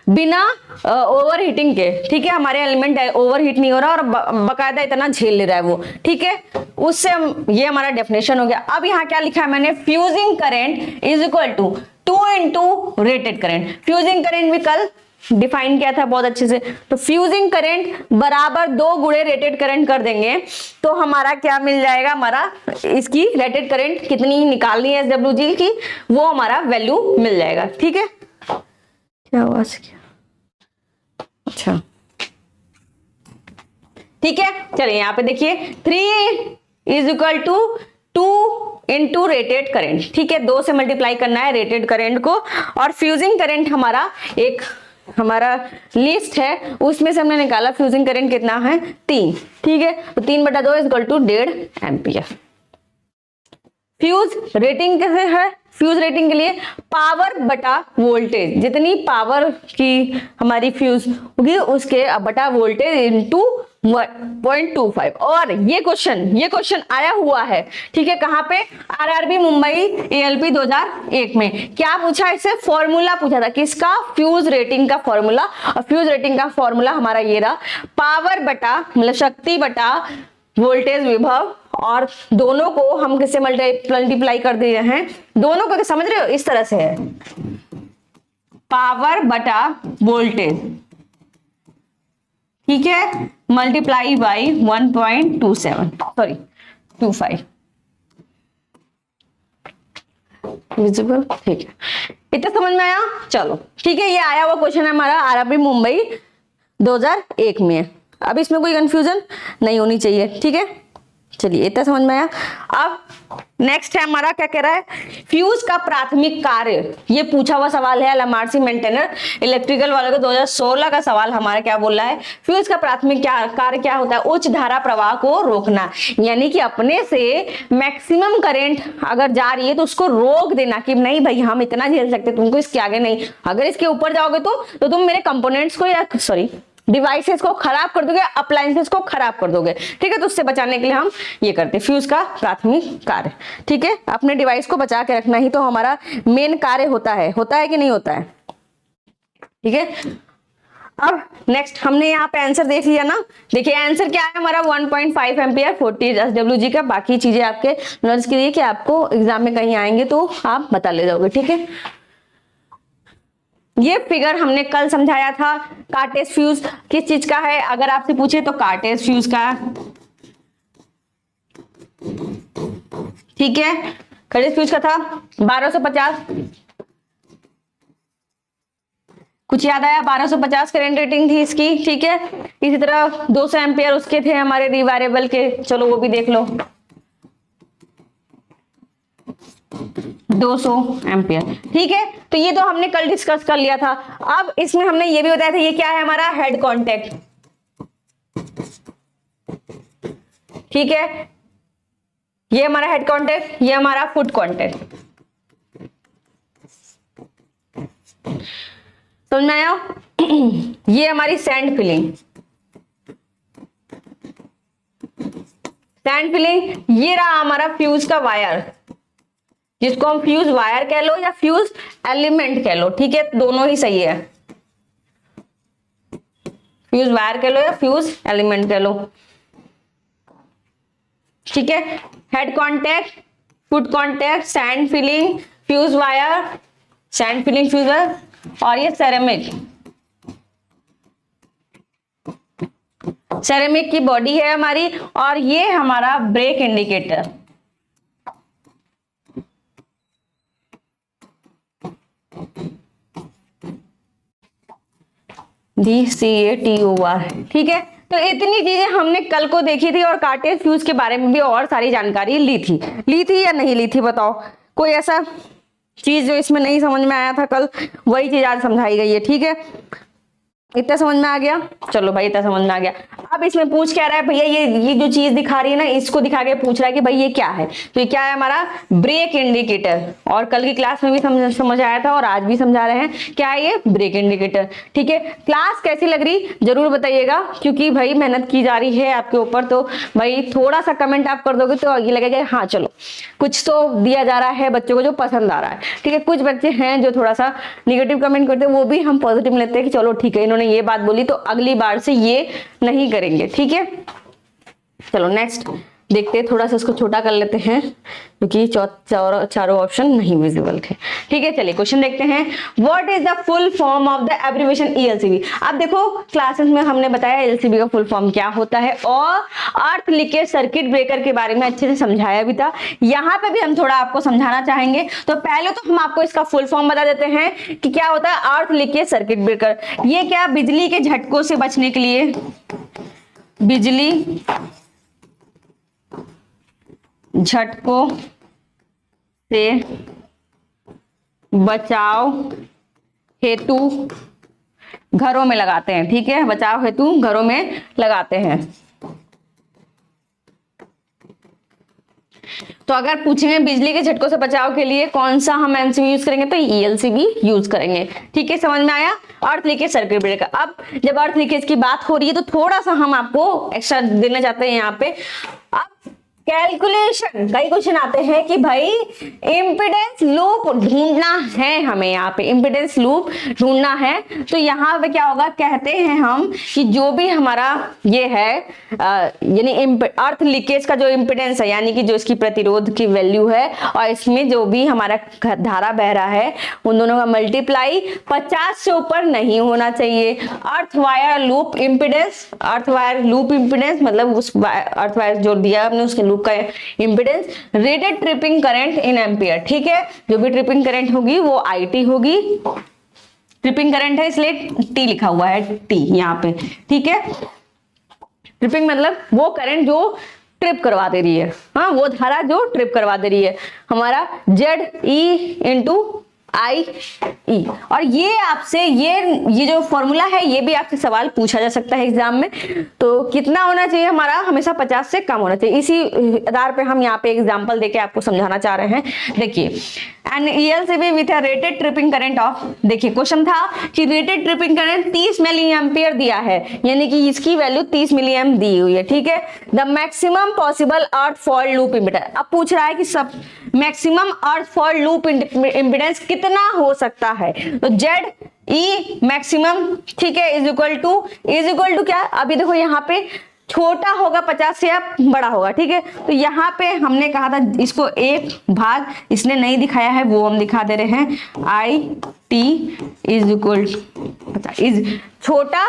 बिना ओवरहीटिंग के, ठीक है। हमारे एलिमेंट ओवरहीट नहीं हो रहा और बकायदा इतना झेल ले रहा है वो, ठीक है। उससे हम, ये हमारा डेफिनेशन हो गया। अब यहाँ क्या लिखा है मैंने, fusing current is equal to 2 into rated current. Fusing current भी कल डिफाइन किया था बहुत अच्छे से। तो फ्यूजिंग करंट बराबर 2 गुणे रेटेड करंट कर देंगे तो हमारा क्या मिल जाएगा, हमारा इसकी रेटेड करंट कितनी निकालनी है SWG की, वो हमारा वैल्यू मिल जाएगा, ठीक है। क्या हुआ, अच्छा, ठीक है। चलिए यहाँ पे देखिए, 3 is equal to 2 into rated current, ठीक है। 2 से मल्टीप्लाई करना है रेटेड करंट को, और फ्यूजिंग करंट हमारा एक हमारा लिस्ट है, उसमें से हमने निकाला फ्यूजिंग करंट कितना है, 3, ठीक है। तो 3/2 is equal to 1.5 ampere. Fuse rating कैसे है, फ्यूज रेटिंग के लिए पावर बटा वोल्टेज, जितनी पावर की हमारी फ्यूज होगी उसके बटा वोल्टेज इंटू 0.25। और ये क्वेश्चन आया हुआ है, ठीक है। कहाँ पे, RRB मुंबई ALP 2001 में क्या पूछा, इससे फॉर्मूला पूछा था, किसका, फ्यूज रेटिंग का फॉर्मूला। और फ्यूज रेटिंग का फॉर्मूला हमारा ये रहा, पावर बटा मतलब शक्ति बटा वोल्टेज विभव, और दोनों को हम किससे मल्टीप्लाई कर दे रहे हैं, दोनों को समझ रहे हो, इस तरह से है, पावर बटा वोल्टेज, ठीक है, मल्टीप्लाई बाई 1.25 विजिबल, ठीक है। इतना समझ में आया, चलो ठीक है। ये आया हुआ क्वेश्चन है हमारा RRB मुंबई 2001 में। अब इसमें कोई कंफ्यूजन नहीं होनी चाहिए, ठीक है। चलिए इतना समझ में आया। अब नेक्स्ट है हमारा, क्या कह रहा है, फ्यूज का प्राथमिक कार्य, ये पूछा हुआ सवाल है LMRC मेंटेनर इलेक्ट्रिकल वालों का 2016 का सवाल हमारा क्या बोल रहा है, फ्यूज का प्राथमिक कार्य क्या होता है, उच्च धारा प्रवाह को रोकना, यानी कि अपने से मैक्सिमम करंट अगर जा रही है तो उसको रोक देना कि नहीं भाई हम इतना झेल सकते, तुमको इसके आगे नहीं, अगर इसके ऊपर जाओगे तो तुम मेरे कंपोनेंट्स को या डिवाइसेस को खराब कर दोगे, अप्लायंसेस को खराब कर दोगे, ठीक है। तो उससे बचाने के लिए हम ये करते हैं, फ्यूज का प्राथमिक कार्य, ठीक है। अपने डिवाइस को बचा के रखना ही तो हमारा मेन कार्य होता है कि नहीं होता है, ठीक है। अब नेक्स्ट हमने यहाँ पे आंसर देख लिया ना, देखिए आंसर क्या है हमारा 1.5 एम्पियर 40 SWG का। बाकी चीजें आपके नॉलेज के लिए कि आपको एग्जाम में कहीं आएंगे तो आप बता ले जाओगे, ठीक है। ये फिगर हमने कल समझाया था, कार्टेज फ्यूज किस चीज का है, अगर आपसे पूछे तो कार्टेज फ्यूज का, ठीक है। करंट फ्यूज का था 1250, कुछ याद आया? 1250 करंट रेटिंग थी इसकी, ठीक है। इसी तरह 200 एम्पियर उसके थे हमारे रिवायरेबल के, चलो वो भी देख लो, 200 एम्पियर, ठीक है। तो ये तो हमने कल डिस्कस कर लिया था। अब इसमें हमने ये भी बताया था, ये क्या है हमारा हेड कांटेक्ट, ठीक है। ये हमारा हेड कांटेक्ट, ये हमारा फुट कांटेक्ट, समझ में आया? ये हमारी सैंड फिलिंग, सैंड फिलिंग, ये रहा हमारा फ्यूज का वायर, जिसको हम फ्यूज वायर कह लो या फ्यूज एलिमेंट कह लो, ठीक है, दोनों ही सही है। फ्यूज वायर कह लो या फ्यूज एलिमेंट कह लो, ठीक है। Head contact, foot contact, sand filling, fuse wire, sand filling, fuse wire, और ये सेरेमिक, सेरेमिक की बॉडी है हमारी, और ये हमारा ब्रेक इंडिकेटर, DCATOR, ठीक है। तो इतनी चीजें हमने कल को देखी थी, और कार्टेज फ्यूज के बारे में भी और सारी जानकारी ली थी या नहीं ली थी, बताओ? कोई ऐसा चीज जो इसमें नहीं समझ में आया था कल, वही चीज आज समझाई गई है, ठीक है। इतना समझ में आ गया? चलो भाई, इतना समझ में आ गया। अब इसमें पूछ क्या रहा है भैया, ये जो चीज दिखा रही है ना, इसको दिखा के पूछ रहा है कि भाई ये क्या है। तो ये क्या है हमारा ब्रेक इंडिकेटर, और कल की क्लास में भी समझ आया था और आज भी समझा रहे हैं, क्या है ये ब्रेक इंडिकेटर, ठीक है। क्लास कैसी लग रही जरूर बताइएगा, क्योंकि भाई मेहनत की जा रही है आपके ऊपर, तो भाई थोड़ा सा कमेंट आप कर दोगे तो ये लगेगा हाँ चलो कुछ तो दिया जा रहा है बच्चों को जो पसंद आ रहा है, ठीक है। कुछ बच्चे हैं जो थोड़ा सा निगेटिव कमेंट करते हैं, वो भी हम पॉजिटिव लेते हैं कि चलो ठीक है, इन्होंने ये बात बोली तो अगली बार से ये नहीं करेंगे, ठीक है। चलो नेक्स्ट देखते हैं, थोड़ा सा इसको छोटा कर लेते हैं क्योंकि चारों ऑप्शन नहीं विजिबल थे, ठीक है। चलिए क्वेश्चन देखते हैं, what is the full form of the abbreviation ELCB। अब देखो क्लासेस में हमने बताया ELCB का फुल फॉर्म क्या होता है, और अर्थ लीकेज सर्किट ब्रेकर के बारे में अच्छे से समझाया भी था। यहाँ पे भी हम थोड़ा आपको समझाना चाहेंगे। तो पहले तो हम आपको इसका फुल फॉर्म बता देते हैं कि क्या होता है अर्थ लीकेज सर्किट ब्रेकर। ये क्या, बिजली के झटकों से बचने के लिए, बिजली झटकों से बचाव हेतु घरों में लगाते हैं, ठीक है। बचाव हेतु घरों में लगाते हैं। तो अगर पूछेंगे बिजली के झटकों से बचाव के लिए कौन सा हम एमसीबी यूज करेंगे, तो ELCB यूज करेंगे, ठीक है। समझ में आया? अर्थ लीकेज सर्किट ब्रेकर। अब जब अर्थ लीकेज की बात हो रही है तो थोड़ा सा हम आपको एक्स्ट्रा देना चाहते हैं यहाँ पे। अब कैलकुलेशन, कई क्वेश्चन आते हैं कि भाई इंपिडेंस लूप ढूंढना है, हमें यहाँ पे इंपिडेंस लूप ढूंढना है। तो यहाँ पे क्या होगा, कहते हैं हम कि जो भी हमारा ये है यानी अर्थ लीकेज का जो इंपिडेंस है, यानी कि जो इसकी प्रतिरोध की वैल्यू है और इसमें जो भी हमारा धारा बह रहा है, उन दोनों का मल्टीप्लाई 50 से ऊपर नहीं होना चाहिए। Earth wire loop impedance, earth wire loop impedance मतलब उस अर्थ वायर जो दिया हमने उसके लूप का impedance, rated tripping current in ampere, ठीक है। जो भी ट्रिपिंग करंट होगी वो IT होगी, ट्रिपिंग करंट है इसलिए T लिखा हुआ है, T यहाँ पे, ठीक है। ट्रिपिंग मतलब वो करंट जो ट्रिप करवा दे रही है, हाँ वो धारा जो ट्रिप करवा दे रही है, हमारा ZE/IE। और ये आपसे ये जो फॉर्मूला है ये भी आपसे सवाल पूछा जा सकता है एग्जाम में। तो कितना होना चाहिए हमारा, हमेशा 50 से कम होना चाहिए। इसी आधार पे हम यहाँ पे एग्जांपल देके आपको समझाना चाह रहे हैं। देखिए an ELCB with a rated tripping current of, देखिए क्वेश्चन था कि rated tripping current 30 milliampere दिया है, यानी कि इसकी वैल्यू 30 मिली एम्प दी हुई है, ठीक है। The maximum possible earth fault loop impedance, अब पूछ रहा है कि सब मैक्सिमम अर्थ फॉल्ट लूप इम्पीडेंस कितना हो सकता है। तो ZE मैक्सिमम, ठीक है, इज इक्वल टू क्या, अभी देखो यहाँ पे छोटा होगा 50 से या बड़ा होगा, ठीक है। तो यहाँ पे हमने कहा था इसको एक भाग, इसने नहीं दिखाया है वो हम दिखा दे रहे हैं, T इज इक्वल इज छोटा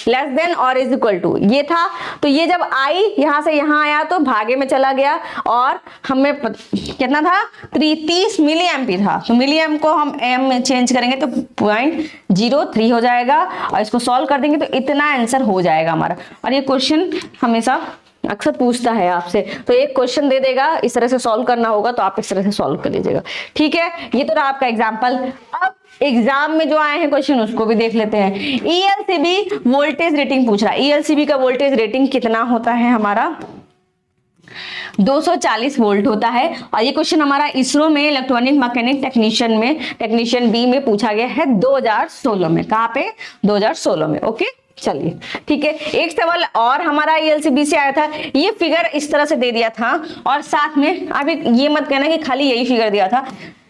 लेस देन और इज इक्वल टू ये था। तो ये जब आई यहां से यहां आया तो भागे में चला गया और हमें कितना था 30 मिली एम्पी था। तो मिली एम को हम एम में चेंज करेंगे तो 0.03 हो जाएगा और इसको सॉल्व कर देंगे तो इतना आंसर हो जाएगा हमारा। और ये क्वेश्चन हमेशा अक्सर पूछता है आपसे, तो एक क्वेश्चन दे देगा, इस तरह से सॉल्व करना होगा तो आप इस तरह से सॉल्व कर लीजिएगा। ठीक है, ये तो रहा आपका एग्जाम्पल। अब एग्जाम में जो आए हैं क्वेश्चन उसको भी देख लेते हैं। ELCB वोल्टेज रेटिंग पूछ रहा है। ELCB का वोल्टेज रेटिंग कितना होता है हमारा 240 वोल्ट होता है। और ये क्वेश्चन हमारा इसरो में इलेक्ट्रॉनिक मैकेनिक टेक्नीशियन में टेक्नीशियन बी में पूछा गया है 2016 में। कहाँ पे 2016 में। ओके चलिए ठीक है। एक सवाल और हमारा ELCB से आया था। ये फिगर इस तरह से दे दिया था और साथ में आप ये मत कहना कि खाली यही फिगर दिया था,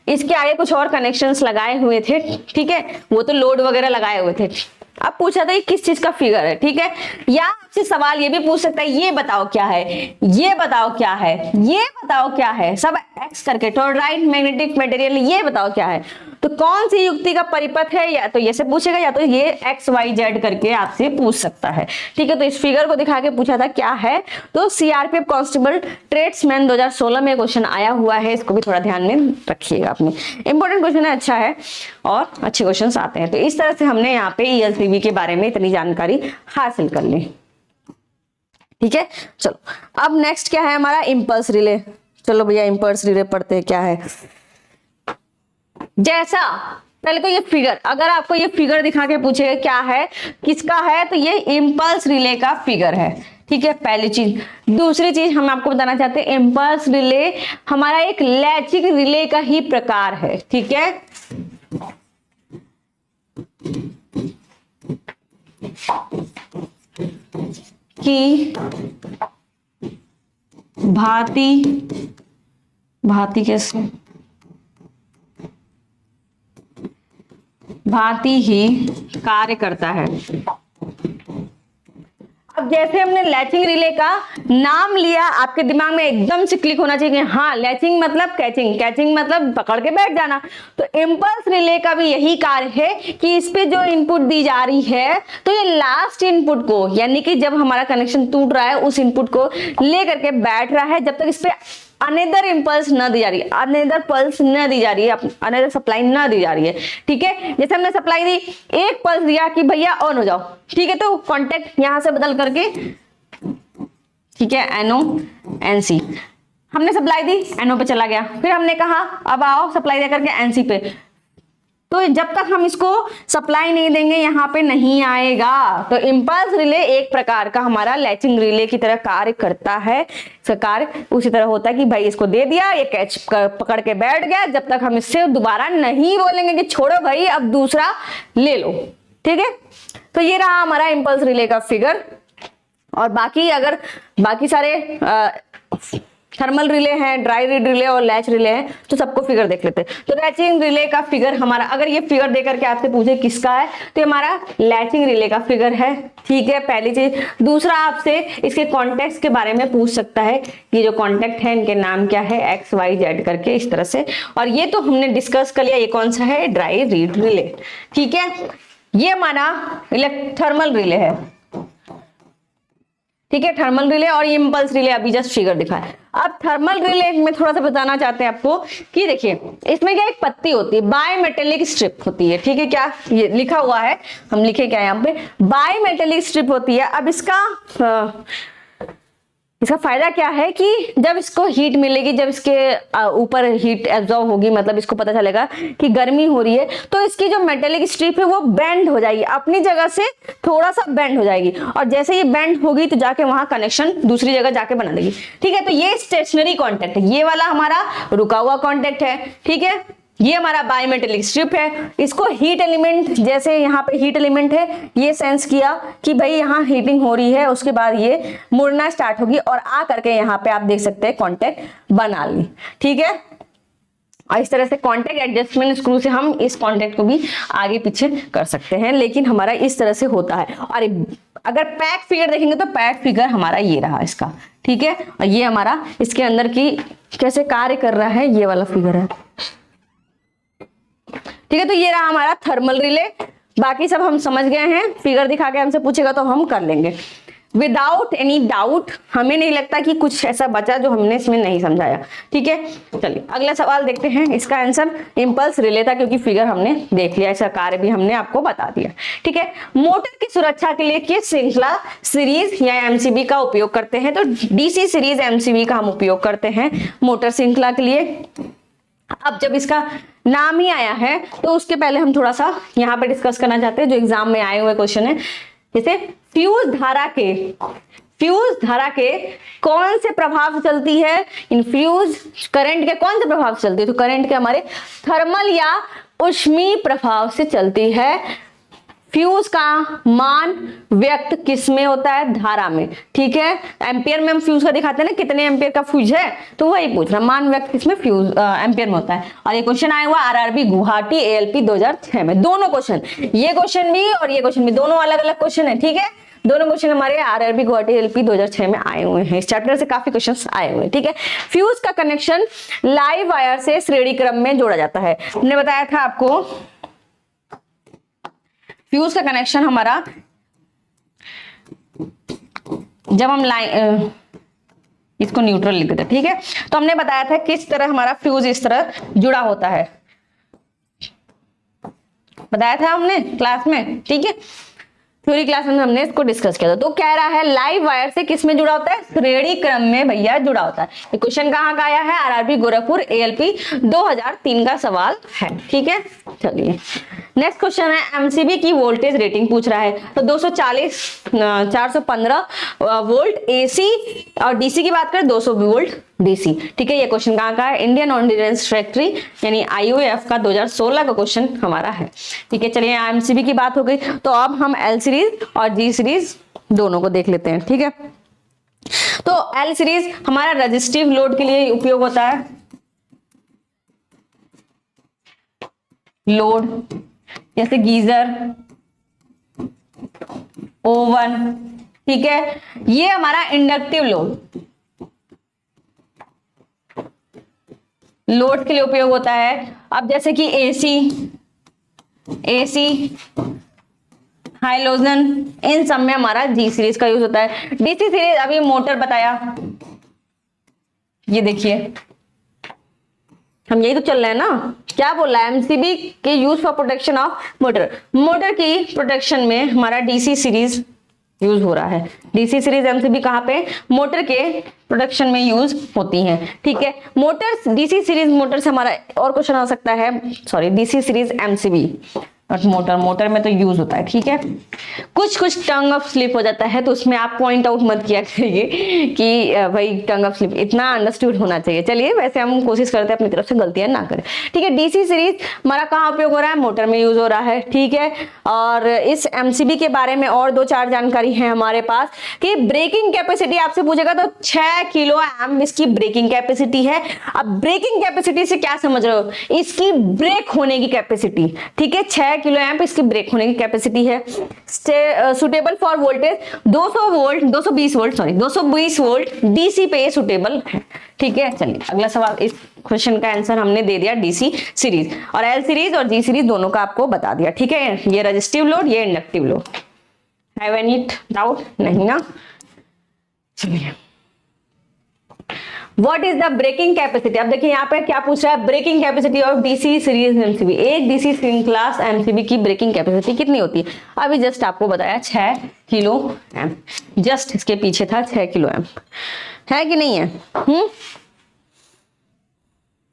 इसके आगे कुछ और कनेक्शंस लगाए हुए थे। ठीक है, वो तो लोड वगैरह लगाए हुए थे। अब पूछा था ये किस चीज का फिगर है। ठीक है, या आपसे सवाल ये भी पूछ सकता है ये बताओ क्या है, ये बताओ क्या है, ये बताओ क्या है, सब एक्स करके टोरॉइड मैग्नेटिक मटेरियल ये बताओ क्या है। तो कौन सी युक्ति का परिपथ है, या तो ये से पूछेगा या तो ये XYZ करके आपसे पूछ सकता है। ठीक है, तो इस फिगर को दिखा के पूछा था क्या है, तो CRPF कांस्टेबल ट्रेड्समैन 2016 में क्वेश्चन आया हुआ है। इसको भी थोड़ा ध्यान में रखिएगा अपने, इंपॉर्टेंट क्वेश्चन है, अच्छा है और अच्छे क्वेश्चन आते हैं। तो इस तरह से हमने यहाँ पे ELCB के बारे में इतनी जानकारी हासिल कर ली। ठीक है, चलो अब नेक्स्ट क्या है हमारा इम्पल्स रिले। चलो भैया इम्पल्स रिले पढ़ते हैं क्या है। जैसा पहले तो ये फिगर, अगर आपको ये फिगर दिखा के पूछेगा क्या है किसका है, तो ये इम्पल्स रिले का फिगर है। ठीक है, पहली चीज। दूसरी चीज हम आपको बताना चाहते हैं, इम्पल्स रिले हमारा एक लैचिंग रिले का ही प्रकार है। ठीक है, कि भांति कैसे भांति ही कार्य करता है। अब जैसे हमने लैचिंग रिले का नाम लिया, आपके दिमाग में एकदम से क्लिक होना चाहिए कि हाँ लैचिंग मतलब कैचिंग, कैचिंग मतलब पकड़ के बैठ जाना। तो इम्पल्स रिले का भी यही कार्य है कि इस पे जो इनपुट दी जा रही है, तो ये लास्ट इनपुट को, यानी कि जब हमारा कनेक्शन टूट रहा है उस इनपुट को लेकर के बैठ रहा है जब तक इस पे अनदर इंपल्स न दी जा रही है, अनदर पल्स न दी जा रही है, अनदर सप्लाई न दी जा रही है। ठीक है, जैसे हमने सप्लाई दी, एक पल्स दिया कि भैया ऑन हो जाओ। ठीक है, तो कांटेक्ट यहां से बदल करके, ठीक है, NO NC, हमने सप्लाई दी NO पे चला गया, फिर हमने कहा अब आओ सप्लाई दे करके NC पे। तो जब तक हम इसको सप्लाई नहीं देंगे यहाँ पे नहीं आएगा। तो इम्पल्स रिले एक प्रकार का हमारा लैचिंग रिले की तरह कार्य करता है। कार्य उसी तरह होता है कि भाई इसको दे दिया, ये कैच पकड़ के बैठ गया, जब तक हम इससे दोबारा नहीं बोलेंगे कि छोड़ो भाई अब दूसरा ले लो। ठीक है, तो ये रहा हमारा इम्पल्स रिले का फिगर। और बाकी अगर बाकी सारे थर्मल रिले हैं, ड्राई रिले और लैच रिले हैं, तो सबको फिगर देख लेते हैं। तो लैचिंग रिले का फिगर हमारा, अगर ये फिगर देकर के आपसे पूछे किसका है, तो हमारा लैचिंग रिले का फिगर है। ठीक है, पहली चीज। दूसरा, आपसे इसके कॉन्टेक्ट के बारे में पूछ सकता है, ये जो कॉन्टेक्ट है इनके नाम क्या है, XYZ करके इस तरह से। और ये तो हमने डिस्कस कर लिया, ये कौन सा है, ड्राई रीड रिले। ठीक है, ये हमारा थर्मल रिले है। ठीक है, थर्मल रिले और इम्पल्स रिले अभी जस्ट फिगर दिखाया। अब थर्मल रिले में थोड़ा सा बताना चाहते हैं आपको कि देखिए इसमें क्या एक पत्ती होती है, बायमेटेलिक स्ट्रिप होती है। ठीक है, क्या ये लिखा हुआ है, हम लिखे क्या यहाँ पे, बायमेटेलिक स्ट्रिप होती है। अब इसका फायदा क्या है कि जब इसको हीट मिलेगी, जब इसके ऊपर हीट एब्जॉर्ब होगी, मतलब इसको पता चलेगा कि गर्मी हो रही है, तो इसकी जो मेटेलिक स्ट्रिप है वो बेंड हो जाएगी, अपनी जगह से थोड़ा सा बेंड हो जाएगी। और जैसे ये बेंड होगी तो जाके वहां कनेक्शन दूसरी जगह जाके बना देगी। ठीक है, तो ये स्टेशनरी कॉन्टेक्ट है, ये वाला हमारा रुका हुआ कॉन्टेक्ट है। ठीक है, ये हमारा बायमेटेलिक स्ट्रिप है। इसको हीट एलिमेंट, जैसे यहाँ पे हीट एलिमेंट है, ये सेंस किया कि भाई यहाँ हीटिंग हो रही है, उसके बाद ये मुड़ना स्टार्ट होगी और आ करके यहाँ पे आप देख सकते हैं कांटेक्ट बना ली। ठीक है, और इस तरह से कांटेक्ट एडजस्टमेंट स्क्रू से हम इस कांटेक्ट को भी आगे पीछे कर सकते हैं, लेकिन हमारा इस तरह से होता है। और अगर पैक फिगर देखेंगे तो पैक फिगर हमारा ये रहा इसका। ठीक है, और ये हमारा इसके अंदर की कैसे कार्य कर रहा है, ये वाला फिगर है। ठीक है, तो ये रहा हमारा थर्मल रिले। बाकी सब हम समझ गए हैं, फिगर दिखा के हमसे पूछेगा तो हम कर लेंगे विदाउट एनी डाउट। हमें नहीं लगता कि कुछ ऐसा बचा जो हमने इसमें नहीं समझाया। ठीक है, चलिए अगला सवाल देखते हैं। इसका आंसर इंपल्स रिले था, क्योंकि फिगर हमने देख लिया, इसका कार्य भी हमने आपको बता दिया। ठीक है, मोटर की सुरक्षा के लिए किस श्रृंखला सीरीज या एमसीबी का उपयोग करते हैं? तो डीसी सीरीज एमसीबी का हम उपयोग करते हैं मोटर श्रृंखला के लिए। अब जब इसका नाम ही आया है तो उसके पहले हम थोड़ा सा यहाँ पे डिस्कस करना चाहते हैं जो एग्जाम में आए हुए क्वेश्चन है। जैसे फ्यूज धारा के कौन से प्रभाव से चलती है? इन फ्यूज करंट के कौन से प्रभाव से चलती है? तो करंट के हमारे थर्मल या ऊष्मीय प्रभाव से चलती है। फ्यूज का मान व्यक्त किस में होता है? धारा में। ठीक है, एम्पियर में हम फ्यूज का दिखाते हैं ना, कितने एम्पियर का फ्यूज है, तो वही पूछ रहा, मान व्यक्त किस में? फ्यूज एम्पियर में होता है। और ये क्वेश्चन आया हुआ आरआरबी गुवाहाटी एएलपी 2006 में। दोनों क्वेश्चन, ये क्वेश्चन भी और ये क्वेश्चन भी, दोनों अलग अलग क्वेश्चन है। ठीक है, दोनों क्वेश्चन हमारे आरआरबी गुवाहाटी एएलपी 2006 में आए हुए हैं। इस चैप्टर से काफी क्वेश्चंस आए हुए हैं। ठीक है, फ्यूज का कनेक्शन लाइव वायर से श्रेणी क्रम में जोड़ा जाता है। हमने बताया था आपको फ्यूज का कनेक्शन हमारा जब हम लाइन इसको न्यूट्रल लिख देते हैं। ठीक है, तो हमने बताया था किस तरह हमारा फ्यूज इस तरह जुड़ा होता है, बताया था हमने क्लास में। ठीक है, थ्योरी क्लास में हमने इसको डिस्कस किया था। तो कह रहा है लाइव वायर से किस में जुड़ा होता है? श्रेणी क्रम में भैया जुड़ा होता है। ये क्वेश्चन कहाँ का आया है? आरआरबी गोरखपुर एएलपी 2003 का सवाल है। ठीक है, चलिए नेक्स्ट क्वेश्चन है एमसीबी की वोल्टेज रेटिंग पूछ रहा है। तो 240 415 वोल्ट एसी और डीसी की बात करें 200 वोल्ट डीसी। ठीक है, ये क्वेश्चन कहाँ का है? इंडियन ऑर्डिनेंस फैक्ट्री यानी आईओएफ का 2016 का क्वेश्चन हमारा है। ठीक है, चलिए एमसीबी की बात हो गई, तो अब हम एल सीरीज और जी सीरीज दोनों को देख लेते हैं। ठीक है, तो एल सीरीज हमारा रजिस्टिव लोड के लिए उपयोग होता है। लोड जैसे गीजर, ओवन। ठीक है, ये हमारा इंडक्टिव लोड के लिए उपयोग होता है। अब जैसे कि एसी हाइलोजन, इन सब में हमारा जी सीरीज का यूज होता है। डीसी सीरीज अभी मोटर बताया, ये देखिए हम यही तो चल रहे हैं ना। क्या बोल रहा है? एमसीबी के use for protection of motor की प्रोटेक्शन में हमारा डीसी सीरीज यूज हो रहा है। डीसी सीरीज एमसीबी कहाँ पे? मोटर के प्रोटेक्शन में यूज होती हैं। ठीक है, मोटर्स डीसी सीरीज मोटर से हमारा और क्वेश्चन आ सकता है, सॉरी डीसी सीरीज एमसीबी और मोटर में तो यूज होता है। ठीक है, कुछ टंग ऑफ स्लिप हो जाता है तो उसमें आप पॉइंट आउट मत किया करिए कि भाई टंग ऑफ स्लिप, इतना अंडरस्टूड होना चाहिए। चलिए वैसे हम कोशिश करते हैं अपनी तरफ से गलतियां ना करें। ठीक है, डीसी सीरीज हमारा कहाँ उपयोग हो रहा है? मोटर में यूज हो रहा है। ठीक है, और इस एमसीबी के बारे में और 2-4 जानकारी है हमारे पास कि ब्रेकिंग कैपेसिटी आपसे पूछेगा तो 6 किलो एम इसकी ब्रेकिंग कैपेसिटी है। अब ब्रेकिंग कैपेसिटी से क्या समझ रहे हो? इसकी ब्रेक होने की कैपेसिटी। ठीक है, 6 किलो एम्प इसकी ब्रेक होने की कैपेसिटी है। Suitable for voltage 220 volt DC पे सुटेबल है। ठीक है, चलिए अगला सवाल। इस क्वेश्चन का आंसर हमने दे दिया डीसी सीरीज, और एल सीरीज और जी सीरीज दोनों का आपको बता दिया। ठीक है, ये रजिस्टिव लोड, ये inductive load. Have any doubt? नहीं ना? चलिए what is the breaking capacity? अब देखिए यहाँ पे क्या पूछ रहा है? Breaking capacity of DC series MCB. एक डीसी श्रृंखला एमसीबी की ब्रेकिंग कैपेसिटी कितनी होती है? अभी जस्ट आपको बताया 6 किलो एम्प, जस्ट इसके पीछे था 6 किलो एम्प। है कि नहीं है?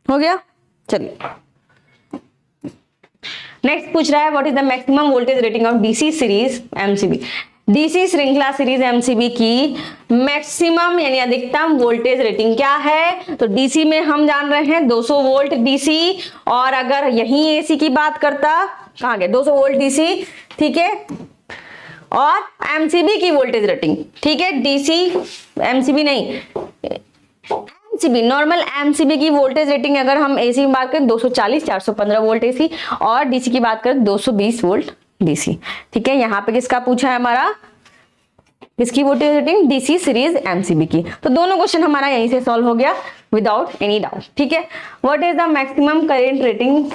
हो गया। चलिए नेक्स्ट पूछ रहा है what is the maximum voltage rating of DC series MCB. DC श्रृंखला सीरीज एमसीबी की मैक्सिमम यानी अधिकतम वोल्टेज रेटिंग क्या है? तो डीसी में हम जान रहे हैं 200 वोल्ट डीसी, और अगर यही एसी की बात करता, कहां गए 200 वोल्ट डीसी। ठीक है, और एमसीबी की वोल्टेज रेटिंग, ठीक है, डीसी एमसीबी नहीं, एमसीबी नॉर्मल एमसीबी की वोल्टेज रेटिंग अगर हम एसी में बात करें 240 415 वोल्ट एसी, और डीसी की बात करें 220 वोल्ट डीसी। ठीक है, यहाँ पे किसका पूछा है? हमारा किसकी voltage rating? DC series MCB की। तो दोनों क्वेश्चन हमारा यहीं से सॉल्व हो गया विदाउट एनी डाउट। ठीक है, what is the maximum current rating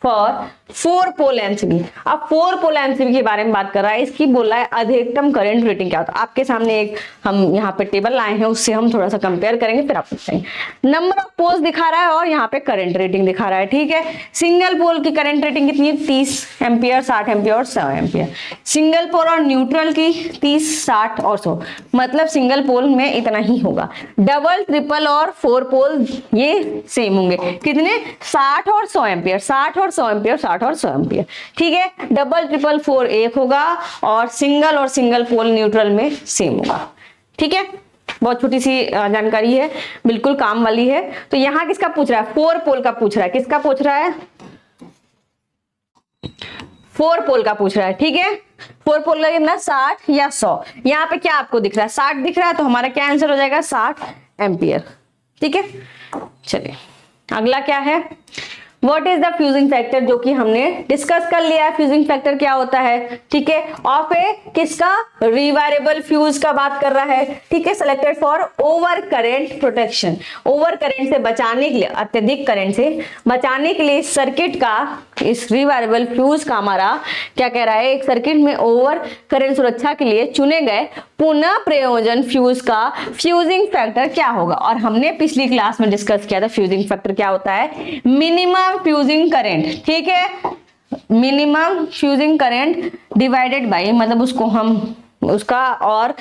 for 4 pole MCB. अब 4 पोल एमसीबी के बारे में बात कर रहा है, इसकी बोला है अधिकतम करंट रेटिंग क्या होता है। आपके सामने एक हम यहाँ पे टेबल लाए हैं, उससे हम थोड़ा सा कंपेयर करेंगे, फिर आप बताएंगे। नंबर ऑफ पोल्स दिखा रहा है और यहाँ पे करंट रेटिंग दिखा रहा है, ठीक है। सिंगल पोल की करंट रेटिंग कितनी है, 30 एम्पियर, 60 एम्पियर और 100 एम्पियर। सिंगल पोल और न्यूट्रल की 30, 60 और 100, मतलब सिंगल पोल में इतना ही होगा। डबल, ट्रिपल और 4 पोल ये सेम होंगे, कितने, 60 और 100 एम्पियर, 60 और 100 एम्पियर, 60 और 100 एम्पियर, ठीक है। डबल, ट्रिपल, 4 एक होगा और सिंगल पोल न्यूट्रल में सेम होगा, ठीक है। बहुत छोटी सी जानकारी है, बिल्कुल काम वाली है। तो यहां किसका पूछ रहा है, 4 पोल का पूछ रहा है। किसका पूछ रहा है, 4 पोल का पूछ रहा है, ठीक है। 4 पोल का कितना, 60 या 100। यहाँ पे क्या आपको दिख रहा है, 60 दिख रहा है, तो हमारा क्या आंसर हो जाएगा, 60 एम्पियर, ठीक है। चलिए अगला क्या है, what is the fusing factor, जो कि हमने डिस्कस कर लिया है। फ्यूजिंग फैक्टर क्या होता है, ठीक है, ऑफ ए किसका, रिवायरेबल फ्यूज का बात कर रहा है, ठीक है। Selected for over current protection, over current से बचाने के लिए, अत्यधिक करंट से बचाने के लिए सर्किट का, इस रिवायरेबल फ्यूज का हमारा क्या कह रहा है, एक सर्किट में ओवर करंट सुरक्षा के लिए चुने गए पुनः प्रयोजन फ्यूज का फ्यूजिंग फैक्टर क्या होगा। और हमने पिछली क्लास में डिस्कस किया था फ्यूजिंग फैक्टर क्या होता है, मिनिमम फ्यूजिंग करंट, ठीक है। Minimum fusing current divided by, मतलब उसको हम उसका और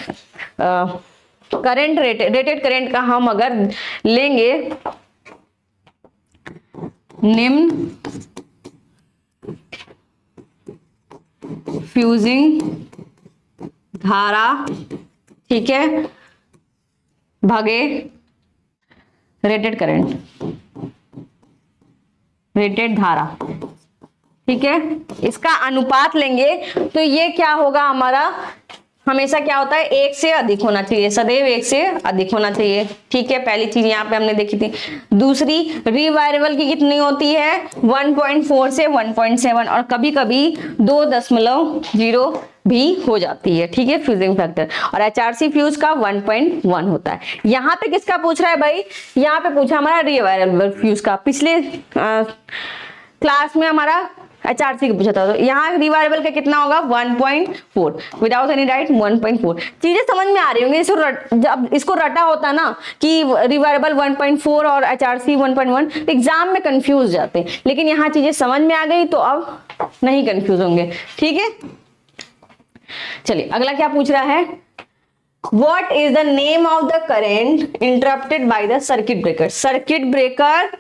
करंट रेटेड करंट का हम अगर लेंगे निम्न फ्यूजिंग धारा, ठीक है, भागे रेटेड करंट, रेटेड धारा, ठीक है, इसका अनुपात लेंगे तो ये क्या होगा हमारा, हमेशा क्या होता है, 1 से अधिक होना चाहिए, सदैव 1 से अधिक होना चाहिए, ठीक है। पहली चीज यहाँ पे हमने देखी थी। दूसरी, रिवायरेबल की कितनी होती है, 1.4 से 1.7 और कभी कभी 2.0 भी हो जाती है, ठीक है, फ्यूजिंग फैक्टर। और HRC फ्यूज का 1.1 होता है। यहाँ पे किसका पूछ रहा है भाई, यहाँ पे पूछा हमारा रिवायरेबल फ्यूज का। पिछले क्लास में हमारा HRC का पूछा था, तो यहाँ रिवायरेबल का कितना होगा, 1.4, विदाउट एनी राइट 1.4। चीजें समझ में आ रही होंगी। जब इसको रटा होता ना कि रिवायरेबल 1.4 और HRC 1.1, एग्जाम में कंफ्यूज जाते हैं, लेकिन यहाँ चीजें समझ में आ गई तो अब नहीं कंफ्यूज होंगे, ठीक है। चलिए अगला क्या पूछ रहा है, What is the name of the current interrupted by the circuit breaker? Circuit breaker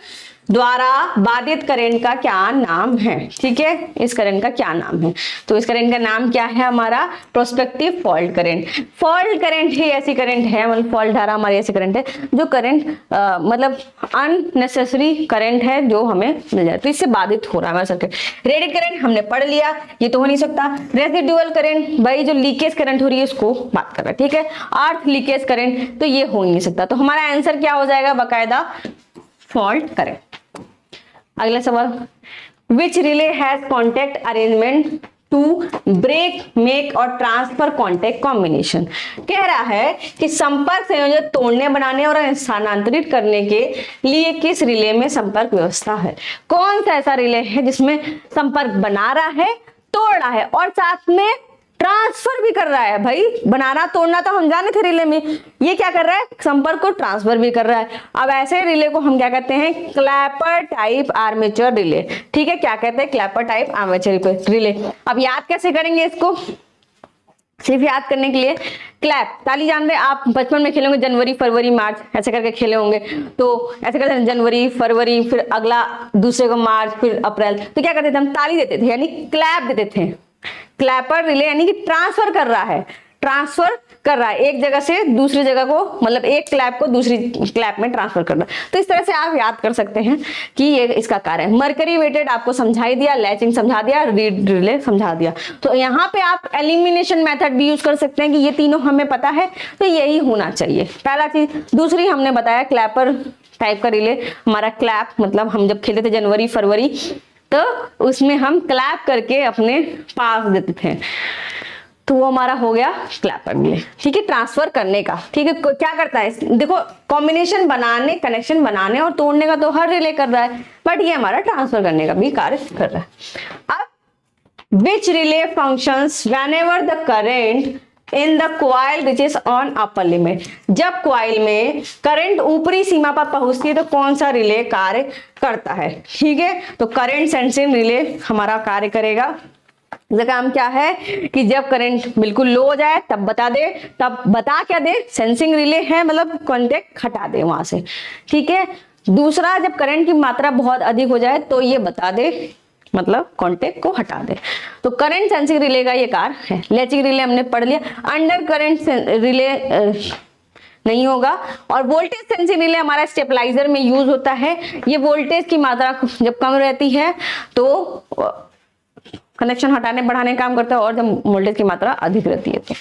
द्वारा बाधित करंट का क्या नाम है, ठीक है, इस करंट का क्या नाम है। तो इस करंट का नाम क्या है हमारा, prospective fault current. Fault current ही ऐसी करंट है, मतलब फॉल्ट धारा हमारी ऐसी करंट है जो करंट मतलब अननेसेसरी करंट है जो हमें मिल जाए, तो इससे बाधित हो रहा है हमारा सर्किट। रेटेड करंट हमने पढ़ लिया, ये तो हो नहीं सकता। रेसिडुअल करंट, भाई जो लीकेज करंट हो रही है उसको बात कर रहा है, ठीक है। अर्थ लीकेज करंट, तो ये हो ही नहीं सकता। तो हमारा आंसर क्या हो जाएगा, बाकायदा फॉल्ट करंट। अगला सवाल, which relay has contact arrangement to break, make और ट्रांसफर कॉन्टेक्ट कॉम्बिनेशन। कह रहा है कि संपर्क संयोजक तोड़ने, बनाने और स्थानांतरित करने के लिए किस रिले में संपर्क व्यवस्था है। कौन सा ऐसा रिले है जिसमें संपर्क बना रहा है, तोड़ रहा है और साथ में ट्रांसफर भी कर रहा है। भाई बनाना तोड़ना तो हम जाने थे रिले में, ये क्या कर रहा है, संपर्क को ट्रांसफर भी कर रहा है। अब ऐसे रिले को हम क्या कहते हैं, क्लैपर टाइप आर्मेचर रिले, ठीक है। क्या कहते हैं, क्लैपर टाइप आर्मेचर रिले। अब याद कैसे करेंगे इसको, सिर्फ याद करने के लिए क्लैप, ताली जान रहे आप, बचपन में खेले होंगे जनवरी फरवरी मार्च ऐसे करके खेले होंगे, तो ऐसे करते हैं जनवरी फरवरी, फिर अगला दूसरे को मार्च, फिर अप्रैल, तो क्या करते थे हम, ताली देते थे, यानी क्लैप देते थे। क्लैपर रिले यानी कि ट्रांसफर कर रहा है, ट्रांसफर कर रहा है एक जगह से दूसरी जगह को, मतलब एक क्लैप को दूसरी क्लैप में ट्रांसफर करना। तो इस तरह से आप याद कर सकते हैं कि ये इसका कार्य है। मर्करी वेटेड आपको समझा ही दिया, लैचिंग समझा दिया, रीड रिले समझा दिया। तो यहाँ पे आप एलिमिनेशन मेथड भी यूज कर सकते हैं कि ये तीनों हमें पता है तो यही होना चाहिए, पहला चीज। दूसरी हमने बताया क्लैपर टाइप का रिले, हमारा क्लैप मतलब हम जब खेलते थे जनवरी फरवरी तो उसमें हम क्लैप करके अपने पास देते थे। तो वो हमारा हो गया क्लैपर रिले। ठीक है, ट्रांसफर करने का। ठीक है, क्या करता है देखो, कॉम्बिनेशन बनाने, कनेक्शन बनाने और तोड़ने का तो हर रिले कर रहा है, बट ये हमारा ट्रांसफर करने का भी कार्य कर रहा है। अब which relay functions whenever the current in the coil reaches on upper limit, जब कॉइल में करंट ऊपरी सीमा पर पहुंचती है तो कौन सा रिले कार्य करता है। ठीक है, तो करंट सेंसिंग रिले हमारा कार्य करेगा। इसका काम क्या है कि जब करंट बिल्कुल लो हो जाए तब बता दे, तब बता क्या दे, सेंसिंग रिले है मतलब कांटेक्ट हटा दे वहां से। ठीक है, दूसरा जब करंट की मात्रा बहुत अधिक हो जाए तो ये बता दे, मतलब कांटेक्ट को हटा दे। तो करंट सेंसिंग रिले का ये कार्य है। लैचिंग रिले हमने पढ़ लिया। अंडर करंट रिले नहीं होगा। और वोल्टेज सेंसिंग रिले हमारा स्टेबलाइजर में यूज होता है। ये वोल्टेज की मात्रा जब कम रहती है तो कनेक्शन हटाने बढ़ाने का काम करता है, और जब वोल्टेज की मात्रा अधिक रहती है तो।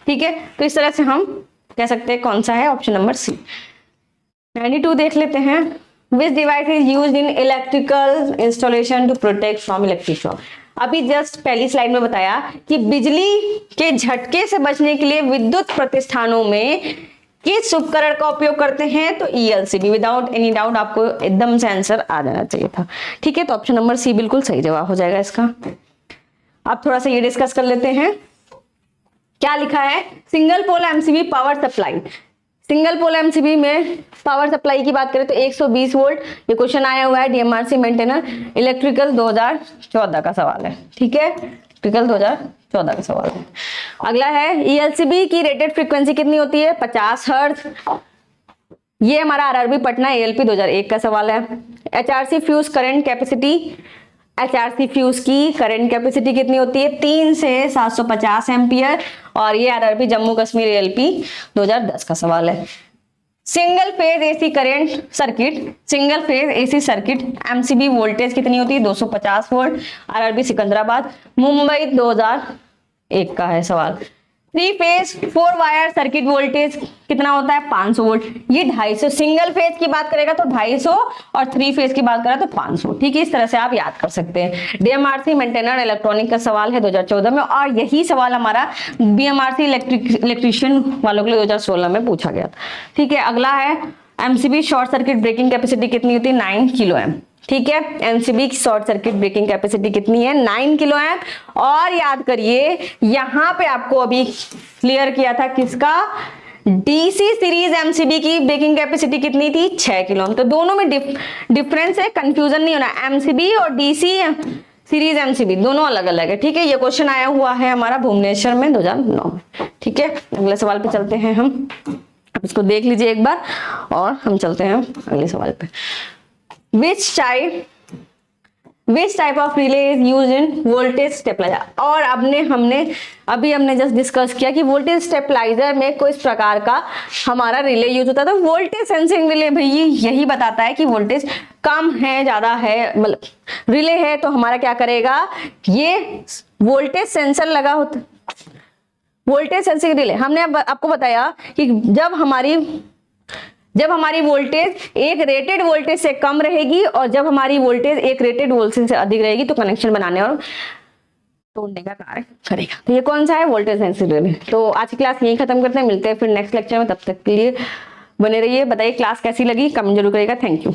ठीक है, तो इस तरह से हम कह सकते हैं कौन सा है, ऑप्शन नंबर सी। 92 देख लेते हैं। Which device is used in electrical installation to protect from electric shock. अभी जस्ट पहली स्लाइड में बताया कि बिजली के झटके से बचने के लिए विद्युत प्रतिष्ठानों में किस उपकरण का उपयोग करते हैं, तो ELCB। विदाउट एनी डाउट आपको एकदम से आंसर आ जाना चाहिए था। ठीक है, तो ऑप्शन नंबर सी बिल्कुल सही जवाब हो जाएगा इसका। अब थोड़ा सा ये डिस्कस कर लेते हैं। क्या लिखा है, single pole MCB power supply. Single pole MCB में पावर सप्लाई की बात करें तो 120 वोल्ट। ये क्वेश्चन आया हुआ है DMRC मेंटेनर इलेक्ट्रिकल 2014 का सवाल है। ठीक है, इलेक्ट्रिकल 2014 का सवाल है। अगला है ELCB की रेटेड फ्रीक्वेंसी कितनी होती है, 50 हर्ट्ज। ये हमारा RRB पटना ALP 2001 का सवाल है। HRC fuse current capacity, HRC fuse की करंट कैपेसिटी कितनी होती है, 3 से 750 एम्पियर। और ये RRB जम्मू कश्मीर ALP 2010 का सवाल है। Single phase AC current circuit, single phase AC circuit MCB voltage कितनी होती है, 250 वोल्ट। RRB सिकंदराबाद मुंबई 2001 का है सवाल। 3 फेज 4 वायर सर्किट वोल्टेज कितना होता है, 500 वोल्ट। ये 250, सिंगल फेज की बात करेगा तो 250 और 3 फेज की बात करें तो 500। ठीक है, इस तरह से आप याद कर सकते हैं। DMRC मेंटेनर इलेक्ट्रॉनिक का सवाल है 2014 में, और यही सवाल हमारा BMRC इलेक्ट्रिशियन वालों के लिए 2016 में पूछा गया था। ठीक है, अगला है MCB short circuit breaking capacity कितनी होती है, 9 किलो एम। ठीक है, MCB की शॉर्ट सर्किट ब्रेकिंग कैपेसिटी कितनी है, 9 किलो एम। और याद करिए यहां पे आपको अभी क्लियर किया था किसका, DC सीरीज MCB की ब्रेकिंग कैपेसिटी कितनी थी, 6 किलो ओम। तो दोनों में डिफरेंस है, कंफ्यूजन नहीं होना। MCB और DC सीरीज MCB दोनों अलग अलग है। ठीक है, ये क्वेश्चन आया हुआ है हमारा भुवनेश्वर में 2009 में। ठीक है, अगले सवाल पे चलते हैं हम। आप इसको देख लीजिए एक बार और हम चलते हैं अगले सवाल पे। Which type of relay is used in voltage stabilizer। और हमने जस्ट डिस्कस किया कि वोल्टेज स्टेबलाइजर में कोई इस प्रकार का हमारा रिले यूज होता है। तो वोल्टेज सेंसिंग रिले भैया यही बताता है कि वोल्टेज कम है ज्यादा है, मतलब रिले है तो हमारा क्या करेगा, ये वोल्टेज सेंसर लगा होता। वोल्टेज सेंसिंग रिले हमने आपको बताया कि जब हमारी वोल्टेज एक रेटेड वोल्टेज से कम रहेगी और जब हमारी वोल्टेज एक रेटेड वोल्टेज से अधिक रहेगी तो कनेक्शन बनाने और तोड़ने का कार्य करेगा। तो ये कौन सा है, वोल्टेज सेंसिंग रिले। तो आज की क्लास यहीं खत्म करते हैं, मिलते हैं फिर नेक्स्ट लेक्चर में। तब तक के लिए बने रहिए। बताइए क्लास कैसी लगी, कमेंट जरूर करिएगा। Thank you.